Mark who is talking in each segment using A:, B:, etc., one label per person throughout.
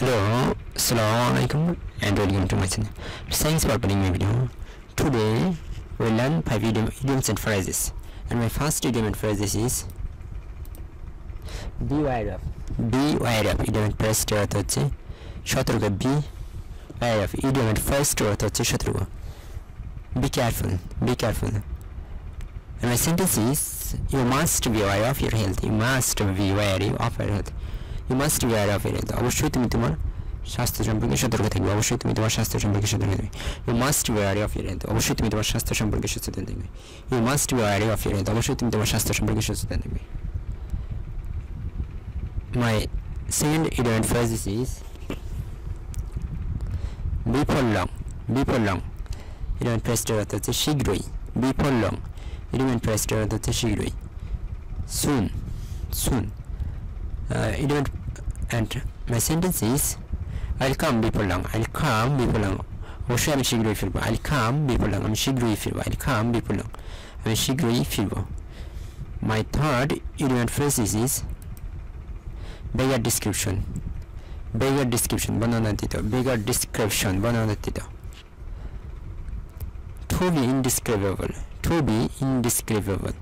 A: Hello, Assalamualaikum and welcome to my channel. Thanks for watching my video. Today we will learn 5 idioms and phrases. And my first idiom and phrases is be wary of. Be wary of. Idiom and phrase अर्थ হচ্ছে সতর্ক. Be wary of. Idiom and phrase अर्थ হচ্ছে সতর্ক. Be careful. Be careful. And my sentence is you must be aware of your health. You must be wary of your health. You must be aware of your health. অবশ্যই তুমি তোমার স্বাস্থ্য সম্পর্কে সতর্ক থাকবে. অবশ্যই তুমি তোমার স্বাস্থ্য সম্পর্কে সতর্ক থাকবে. You must be aware of your health. অবশ্যই তুমি তোমার স্বাস্থ্য সম্পর্কে সচেতন থাকবে. You must be aware of your health. অবশ্যই তুমি তোমার স্বাস্থ্য সম্পর্কে সচেতন থাকবে. My second idiom and phrase is be for long. Be for long. Idiom and phrase অর্থ হচ্ছে শীঘ্রই. Be for long. Idiom and phrase অর্থ হচ্ছে শীঘ্রই. Soon. Soon. Idiom and my sentence is I'll come before long. I'll come before long. অবশ্যই আমি শীঘ্রই ফিরবো. I'll come before long. আমি শীঘ্রই ফিরবো. I'll come before long. আমি শীঘ্রই ফিরবো. My third idiom and phrase is beggar description. Beggar description বর্ণনাতীত. Beggar description বর্ণনাতীত. To be indescribable. To be indescribable.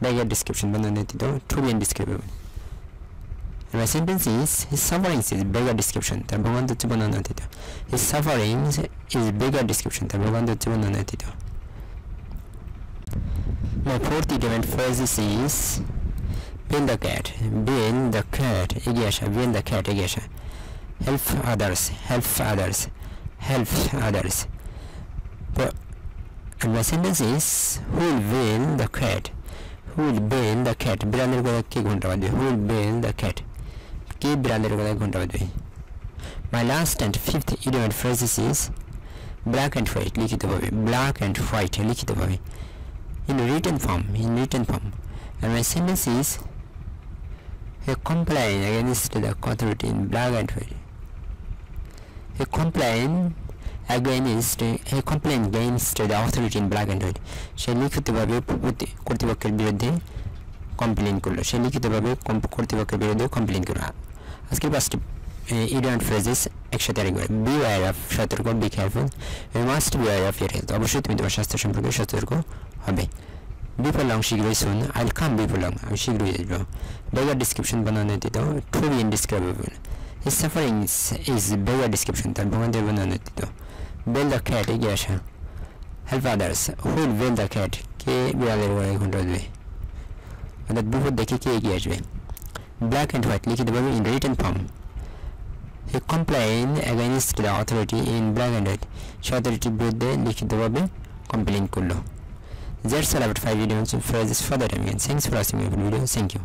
A: Beggar description বর্ণনাতীত. To be indescribable. My sentence is his sufferings is beggar description. তার ভোগান্ত হচ্ছে বর্ণনাতীত. His sufferings is beggar description. তার ভোগান্ত হচ্ছে বর্ণনাতীত. My fourth idiom and phrase is build the cat. Build the cat. এগিয়ে আসা. Build the cat. এগিয়ে আসা. Help others. Help others. Help others. And my sentence is who will build the cat? Who will build the cat? বিড়ালের গলায় কে ঘন্টা বাজবে? Who will build the cat? কে বিড়ালের গলায় ঘন্টা বাজবে? My last and fifth idiom and phrases is black and white. লিখিতভাবে. Black and white. লিখিতভাবে. In written form. In written form. And my sentence is he complained against the authority in black and white. He complained against the authority in black and white. সে লিখিতভাবে কর্তৃপক্ষের বিরুদ্ধে complain করলো. সে লিখিতভাবে কর্তৃপক্ষের বিরুদ্ধে complain করলো. আজকের পাঁচটি ইডিয়ম এন্ড ফ্রেজেস একসাথে আরেকবার. বি ওয়্যার অফ সতর্ক. Be careful. You must be wary of your health. অবশ্যই তুমি তোমার স্বাস্থ্য সম্পর্কে সতর্ক হবে. বিফোর লং শীঘ্রই. Soon. I will come before long. আমি শীঘ্রই আসবো. বেগার ডিসক্রিপশন বর্ণনাতীত. To be indescribable. His sufferings is beggar description. তার ভোগান্তের বর্ণনাতীত. Bell the cat. এগিয়ে আসা. Help others. Who'll bell the cat. কে বিড়ালের গলায় ঘন্টা বাজবে? অর্থাৎ বিপদ দেখে কে এগিয়ে আসবে? Black and white. লিখিতভাবে in written form. He complained against the authority in black and white. সে অথরিটির বিরুদ্ধে লিখিতভাবে কমপ্লেইন করলো. That's all about 5 idioms and phrases for that time. Thanks for watching my video. Thank you.